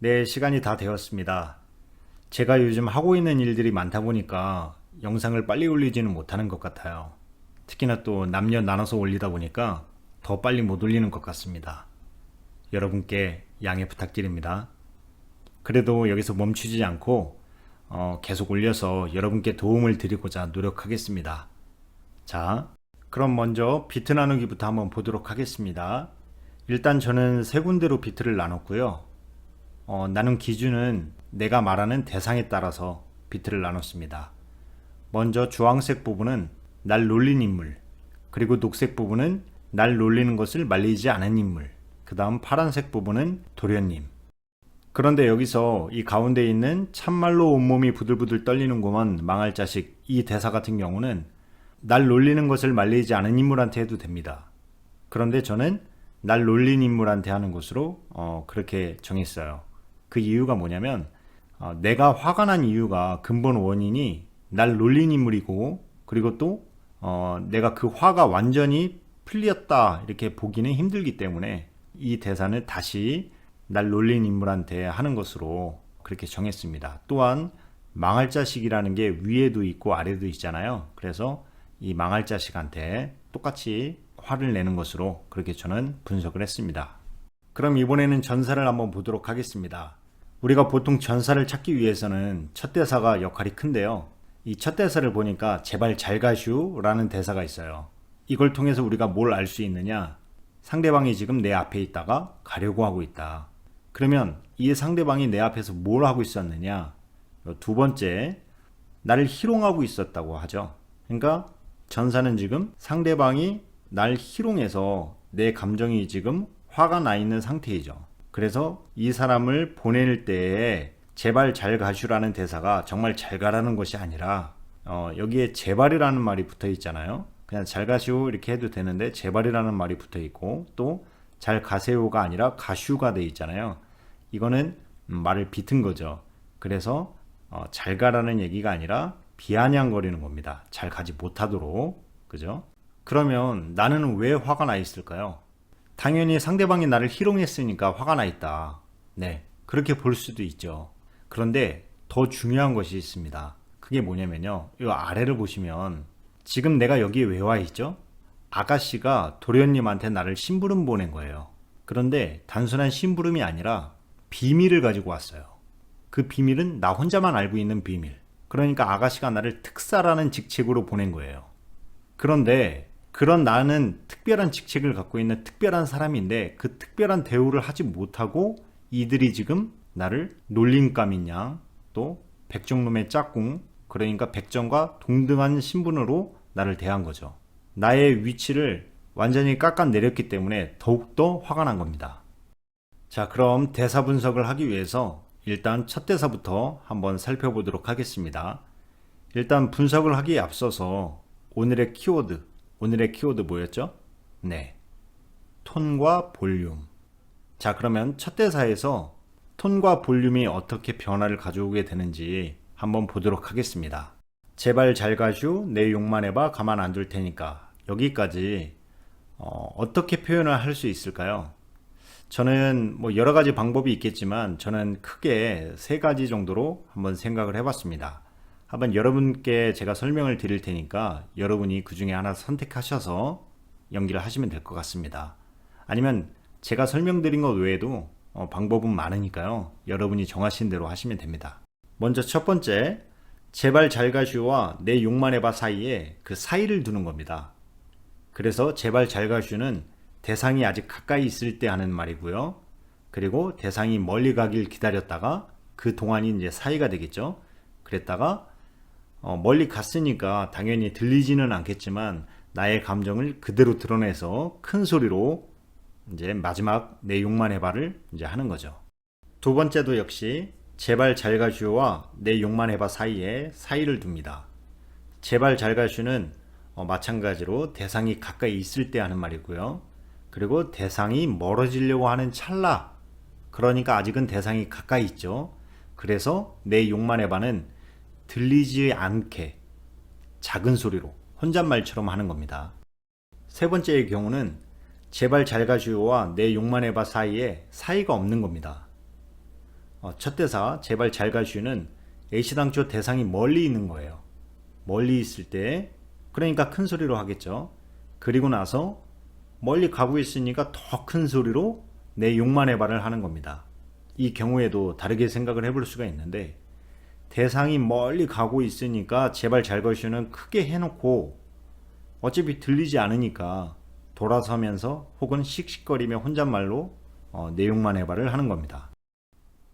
네, 시간이 다 되었습니다. 제가 요즘 하고 있는 일들이 많다 보니까 영상을 빨리 올리지는 못하는 것 같아요. 특히나 또 남녀 나눠서 올리다 보니까 더 빨리 못 올리는 것 같습니다. 여러분께 양해 부탁드립니다. 그래도 여기서 멈추지 않고 계속 올려서 여러분께 도움을 드리고자 노력하겠습니다. 자, 그럼 먼저 비트 나누기부터 한번 보도록 하겠습니다. 일단 저는 세 군데로 비트를 나눴고요. 나눈 기준은 내가 말하는 대상에 따라서 비트를 나눴습니다. 먼저 주황색 부분은 날 놀린 인물, 그리고 녹색 부분은 날 놀리는 것을 말리지 않은 인물, 그 다음 파란색 부분은 도련님. 그런데 여기서 이 가운데 있는 참말로 온몸이 부들부들 떨리는구먼 망할 자식, 이 대사 같은 경우는 날 놀리는 것을 말리지 않은 인물한테 해도 됩니다. 그런데 저는 날 놀린 인물한테 하는 것으로 그렇게 정했어요. 그 이유가 뭐냐면 내가 화가 난 이유가 근본 원인이 날 놀린 인물이고, 그리고 또 내가 그 화가 완전히 풀렸다 이렇게 보기는 힘들기 때문에 이 대사는 다시 날 놀린 인물한테 하는 것으로 그렇게 정했습니다. 또한 망할 자식이라는 게 위에도 있고 아래도 있잖아요. 그래서 이 망할 자식한테 똑같이 화를 내는 것으로 그렇게 저는 분석을 했습니다. 그럼 이번에는 전사를 한번 보도록 하겠습니다. 우리가 보통 전사를 찾기 위해서는 첫 대사가 역할이 큰데요. 이 첫 대사를 보니까 제발 잘 가슈 라는 대사가 있어요. 이걸 통해서 우리가 뭘 알 수 있느냐? 상대방이 지금 내 앞에 있다가 가려고 하고 있다. 그러면 이 상대방이 내 앞에서 뭘 하고 있었느냐? 두 번째, 나를 희롱하고 있었다고 하죠. 그러니까 전사는 지금 상대방이 날 희롱해서 내 감정이 지금 화가 나 있는 상태이죠. 그래서 이 사람을 보낼 때에 제발 잘 가슈라는 대사가 정말 잘 가라는 것이 아니라 여기에 제발이라는 말이 붙어 있잖아요. 그냥 잘 가시오 이렇게 해도 되는데 제발이라는 말이 붙어 있고, 또 잘 가세요가 아니라 가슈가 돼 있잖아요. 이거는 말을 비튼 거죠. 그래서 잘 가라는 얘기가 아니라 비아냥거리는 겁니다. 잘 가지 못하도록. 그죠? 그러면 나는 왜 화가 나 있을까요? 당연히 상대방이 나를 희롱했으니까 화가 나 있다. 네, 그렇게 볼 수도 있죠. 그런데 더 중요한 것이 있습니다. 그게 뭐냐면요. 이 아래를 보시면 지금 내가 여기에 왜 와 있죠? 아가씨가 도련님한테 나를 심부름 보낸 거예요. 그런데 단순한 심부름이 아니라 비밀을 가지고 왔어요. 그 비밀은 나 혼자만 알고 있는 비밀. 그러니까 아가씨가 나를 특사라는 직책으로 보낸 거예요. 그런데 그런 나는 특별한 직책을 갖고 있는 특별한 사람인데 그 특별한 대우를 하지 못하고 이들이 지금 나를 놀림감인 양, 또 백정놈의 짝꿍, 그러니까 백정과 동등한 신분으로 나를 대한 거죠. 나의 위치를 완전히 깎아내렸기 때문에 더욱더 화가 난 겁니다. 자, 그럼 대사 분석을 하기 위해서 일단 첫 대사부터 한번 살펴보도록 하겠습니다. 일단 분석을 하기에 앞서서 오늘의 키워드 뭐였죠? 네, 톤과 볼륨. 자, 그러면 첫 대사에서 톤과 볼륨이 어떻게 변화를 가져오게 되는지 한번 보도록 하겠습니다. 제발 잘 가슈, 내 욕만 해봐, 가만 안 둘 테니까. 여기까지 어떻게 표현을 할 수 있을까요? 저는 뭐 여러 가지 방법이 있겠지만 저는 크게 세 가지 정도로 한번 생각을 해봤습니다. 한번 여러분께 제가 설명을 드릴 테니까 여러분이 그 중에 하나 선택하셔서 연기를 하시면 될 것 같습니다. 아니면 제가 설명드린 것 외에도 방법은 많으니까요. 여러분이 정하신 대로 하시면 됩니다. 먼저 첫 번째, 제발 잘 가슈와 내 욕만 해봐 사이에 그 사이를 두는 겁니다. 그래서 제발 잘 가슈는 대상이 아직 가까이 있을 때 하는 말이고요. 그리고 대상이 멀리 가길 기다렸다가 그 동안이 이제 사이가 되겠죠. 그랬다가 멀리 갔으니까 당연히 들리지는 않겠지만 나의 감정을 그대로 드러내서 큰 소리로 이제 마지막 내 욕만 해봐를 이제 하는 거죠. 두 번째도 역시 제발 잘 가슈와 내 욕만 해봐 사이에 사이를 둡니다. 제발 잘 가슈는 마찬가지로 대상이 가까이 있을 때 하는 말이고요. 그리고 대상이 멀어지려고 하는 찰나, 그러니까 아직은 대상이 가까이 있죠. 그래서 내 욕만 해봐는 들리지 않게 작은 소리로 혼잣말처럼 하는 겁니다. 세 번째의 경우는 제발 잘 가슈와 내 욕만 해봐 사이에 사이가 없는 겁니다. 첫 대사 제발 잘 가슈는 애시당초 대상이 멀리 있는 거예요. 멀리 있을 때 그러니까 큰 소리로 하겠죠. 그리고 나서 멀리 가고 있으니까 더 큰 소리로 내 욕만 해봐를 하는 겁니다. 이 경우에도 다르게 생각을 해볼 수가 있는데 대상이 멀리 가고 있으니까 제발 잘 가슈는 크게 해놓고 어차피 들리지 않으니까 돌아서면서 혹은 씩씩거리며 혼잣말로 내용만 해봐를 하는 겁니다.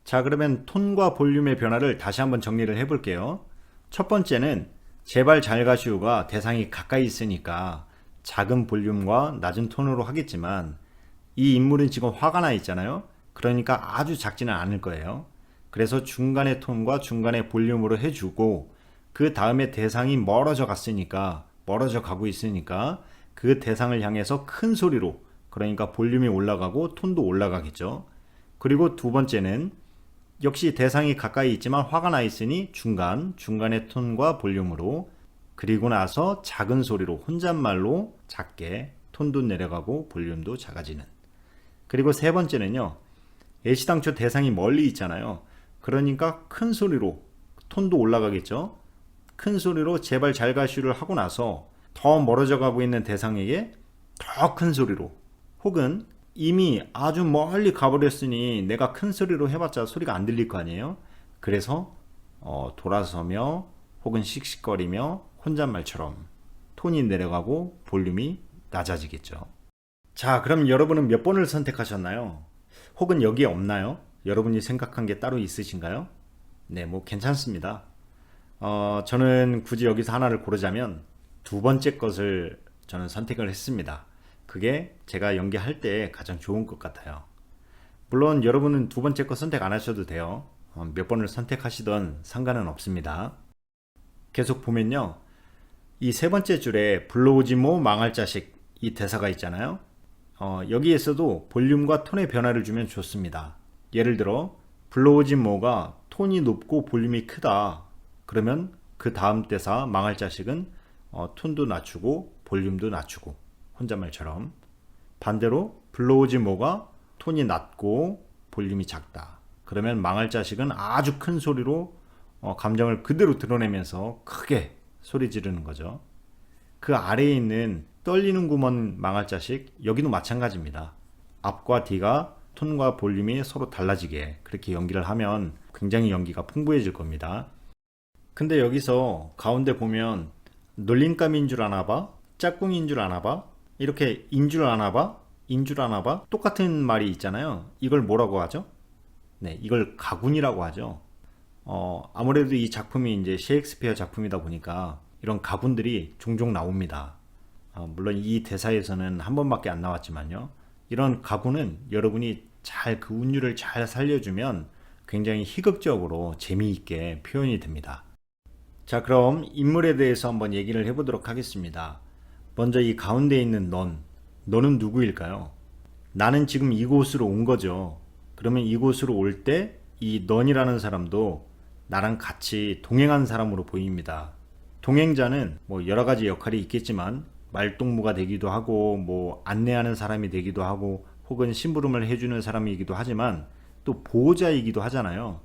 자, 그러면 톤과 볼륨의 변화를 다시 한번 정리를 해볼게요. 첫 번째는 제발 잘 가시오가 대상이 가까이 있으니까 작은 볼륨과 낮은 톤으로 하겠지만 이 인물은 지금 화가 나 있잖아요. 그러니까 아주 작지는 않을 거예요. 그래서 중간의 톤과 중간의 볼륨으로 해주고 그 다음에 대상이 멀어져 갔으니까 멀어져 가고 있으니까 그 대상을 향해서 큰 소리로 그러니까 볼륨이 올라가고 톤도 올라가겠죠. 그리고 두 번째는 역시 대상이 가까이 있지만 화가 나 있으니 중간의 톤과 볼륨으로 그리고 나서 작은 소리로 혼잣말로 작게 톤도 내려가고 볼륨도 작아지는. 그리고 세 번째는요. 애시당초 대상이 멀리 있잖아요. 그러니까 큰 소리로 톤도 올라가겠죠. 큰 소리로 제발 잘 가슈를 하고 나서 더 멀어져 가고 있는 대상에게 더 큰 소리로 혹은 이미 아주 멀리 가버렸으니 내가 큰 소리로 해봤자 소리가 안 들릴 거 아니에요. 그래서 돌아서며 혹은 씩씩거리며 혼잣말처럼 톤이 내려가고 볼륨이 낮아지겠죠. 자, 그럼 여러분은 몇 번을 선택하셨나요? 혹은 여기에 없나요? 여러분이 생각한 게 따로 있으신가요? 네, 뭐 괜찮습니다. 저는 굳이 여기서 하나를 고르자면 두 번째 것을 저는 선택을 했습니다. 그게 제가 연기할 때 가장 좋은 것 같아요. 물론 여러분은 두 번째 거 선택 안 하셔도 돼요. 몇 번을 선택하시던 상관은 없습니다. 계속 보면요. 이 세 번째 줄에 불러오지 모 망할 자식 이 대사가 있잖아요. 여기에서도 볼륨과 톤의 변화를 주면 좋습니다. 예를 들어 불러오지 모가 톤이 높고 볼륨이 크다. 그러면 그 다음 대사 망할 자식은 톤도 낮추고 볼륨도 낮추고 혼잣말처럼. 반대로 불러오지 모가 톤이 낮고 볼륨이 작다. 그러면 망할 자식은 아주 큰 소리로 감정을 그대로 드러내면서 크게 소리 지르는 거죠. 그 아래에 있는 떨리는구먼 망할 자식, 여기도 마찬가지입니다. 앞과 뒤가 톤과 볼륨이 서로 달라지게 그렇게 연기를 하면 굉장히 연기가 풍부해질 겁니다. 근데 여기서 가운데 보면 놀림감인 줄 아나 봐, 짝꿍인 줄 아나 봐, 이렇게 인 줄 아나 봐, 인 줄 아나 봐, 똑같은 말이 있잖아요. 이걸 뭐라고 하죠? 네, 이걸 가군이라고 하죠. 아무래도 이 작품이 이제 셰익스피어 작품이다 보니까 이런 가군들이 종종 나옵니다. 물론 이 대사에서는 한 번밖에 안 나왔지만요. 이런 가군은 여러분이 잘 그 운율을 잘 살려주면 굉장히 희극적으로 재미있게 표현이 됩니다. 자, 그럼 인물에 대해서 한번 얘기를 해보도록 하겠습니다. 먼저 이 가운데 있는 너는 누구일까요? 나는 지금 이곳으로 온 거죠. 그러면 이곳으로 올 때 이 넌이라는 사람도 나랑 같이 동행한 사람으로 보입니다. 동행자는 뭐 여러 가지 역할이 있겠지만 말동무가 되기도 하고 뭐 안내하는 사람이 되기도 하고 혹은 심부름을 해주는 사람이기도 하지만 또 보호자이기도 하잖아요.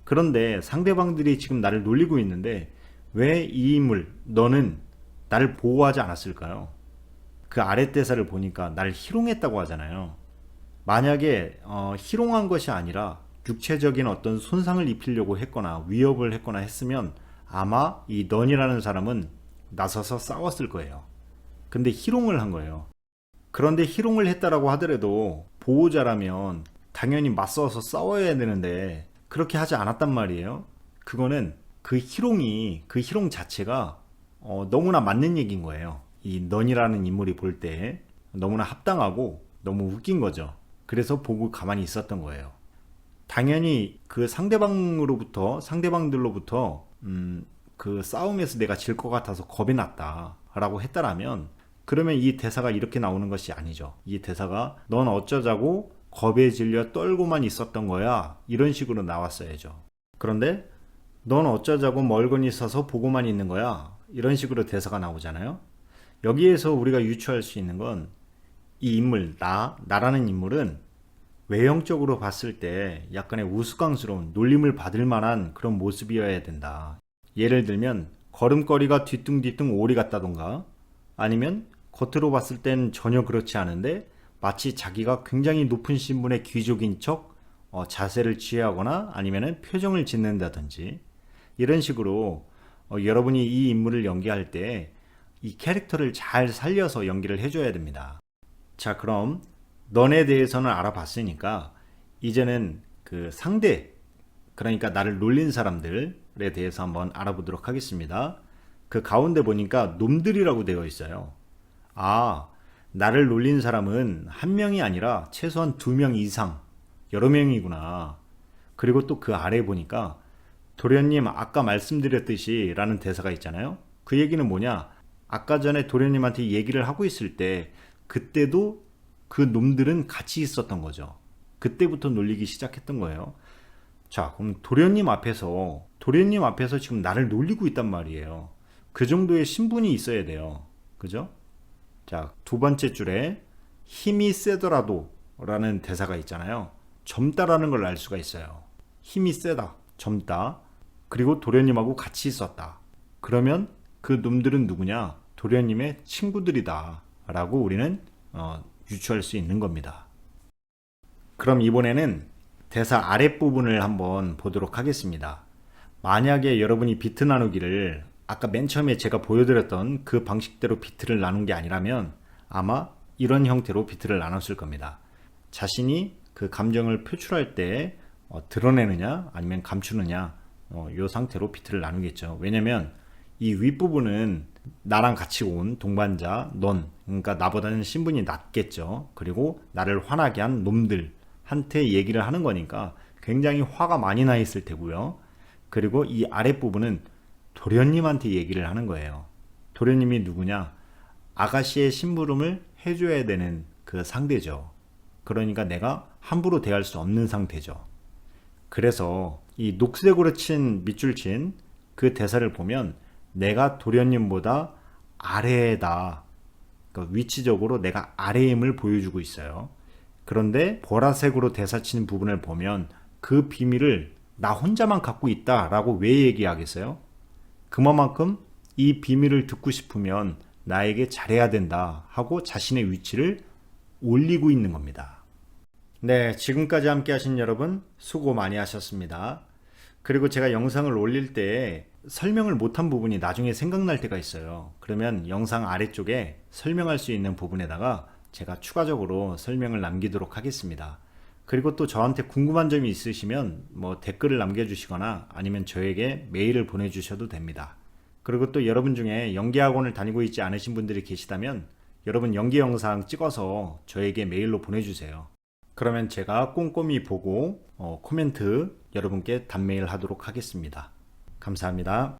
그런데 상대방들이 지금 나를 놀리고 있는데 왜 이 인물 너는 나를 보호하지 않았을까요? 그 아래 대사를 보니까 나를 희롱했다고 하잖아요. 만약에 희롱한 것이 아니라 육체적인 어떤 손상을 입히려고 했거나 위협을 했거나 했으면 아마 이 넌이라는 사람은 나서서 싸웠을 거예요. 근데 희롱을 한 거예요. 그런데 희롱을 했다라고 하더라도 보호자라면 당연히 맞서서 싸워야 되는데 그렇게 하지 않았단 말이에요. 그거는 그 희롱 자체가 너무나 맞는 얘기인 거예요. 이 넌이라는 인물이 볼 때 너무나 합당하고 너무 웃긴 거죠. 그래서 보고 가만히 있었던 거예요. 당연히 그 상대방들로부터 그 싸움에서 내가 질 것 같아서 겁이 났다라고 했다라면 그러면 이 대사가 이렇게 나오는 것이 아니죠. 이 대사가 넌 어쩌자고 겁에 질려 떨고만 있었던 거야 이런 식으로 나왔어야죠. 그런데 넌 어쩌자고 멀거니 서서 보고만 있는 거야 이런 식으로 대사가 나오잖아요. 여기에서 우리가 유추할 수 있는 건 이 인물 나라는 인물은 외형적으로 봤을 때 약간의 우스꽝스러운 놀림을 받을 만한 그런 모습이어야 된다. 예를 들면 걸음걸이가 뒤뚱뒤뚱 오리 같다던가, 아니면 겉으로 봤을 땐 전혀 그렇지 않은데 마치 자기가 굉장히 높은 신분의 귀족인 척 자세를 취하거나 아니면 표정을 짓는다든지, 이런 식으로 여러분이 이 인물을 연기할 때 이 캐릭터를 잘 살려서 연기를 해줘야 됩니다. 자, 그럼 너네 대해서는 알아봤으니까 이제는 그 상대, 그러니까 나를 놀린 사람들에 대해서 한번 알아보도록 하겠습니다. 그 가운데 보니까 놈들이라고 되어 있어요. 아, 나를 놀린 사람은 한 명이 아니라 최소한 두 명 이상, 여러 명이구나. 그리고 또 그 아래 보니까 도련님 아까 말씀드렸듯이 라는 대사가 있잖아요. 그 얘기는 뭐냐? 아까 전에 도련님한테 얘기를 하고 있을 때 그때도 그 놈들은 같이 있었던 거죠. 그때부터 놀리기 시작했던 거예요. 자, 그럼 도련님 앞에서 지금 나를 놀리고 있단 말이에요. 그 정도의 신분이 있어야 돼요. 그죠? 자, 두 번째 줄에 힘이 세더라도 라는 대사가 있잖아요. 젊다라는 걸 알 수가 있어요. 힘이 세다, 젊다. 그리고 도련님하고 같이 있었다. 그러면 그 놈들은 누구냐? 도련님의 친구들이다 라고 우리는 유추할 수 있는 겁니다. 그럼 이번에는 대사 아랫부분을 한번 보도록 하겠습니다. 만약에 여러분이 비트 나누기를 아까 맨 처음에 제가 보여드렸던 그 방식대로 비트를 나눈 게 아니라면 아마 이런 형태로 비트를 나눴을 겁니다. 자신이 그 감정을 표출할 때 드러내느냐 아니면 감추느냐, 이 상태로 비트를 나누겠죠. 왜냐면 이 윗부분은 나랑 같이 온 동반자 넌, 그러니까 나보다는 신분이 낮겠죠. 그리고 나를 화나게 한 놈들한테 얘기를 하는 거니까 굉장히 화가 많이 나 있을 테고요. 그리고 이 아랫부분은 도련님한테 얘기를 하는 거예요. 도련님이 누구냐? 아가씨의 심부름을 해줘야 되는 그 상대죠. 그러니까 내가 함부로 대할 수 없는 상태죠. 그래서 이 녹색으로 친 밑줄 친 그 대사를 보면 내가 도련님보다 아래다. 그러니까 위치적으로 내가 아래임을 보여주고 있어요. 그런데 보라색으로 대사 치는 부분을 보면 그 비밀을 나 혼자만 갖고 있다라고 왜 얘기하겠어요? 그만큼 이 비밀을 듣고 싶으면 나에게 잘해야 된다 하고 자신의 위치를 올리고 있는 겁니다. 네, 지금까지 함께 하신 여러분 수고 많이 하셨습니다. 그리고 제가 영상을 올릴 때 설명을 못한 부분이 나중에 생각날 때가 있어요. 그러면 영상 아래쪽에 설명할 수 있는 부분에다가 제가 추가적으로 설명을 남기도록 하겠습니다. 그리고 또 저한테 궁금한 점이 있으시면 뭐 댓글을 남겨주시거나 아니면 저에게 메일을 보내주셔도 됩니다. 그리고 또 여러분 중에 연기학원을 다니고 있지 않으신 분들이 계시다면 여러분 연기 영상 찍어서 저에게 메일로 보내주세요. 그러면 제가 꼼꼼히 보고 코멘트 여러분께 답메일 하도록 하겠습니다. 감사합니다.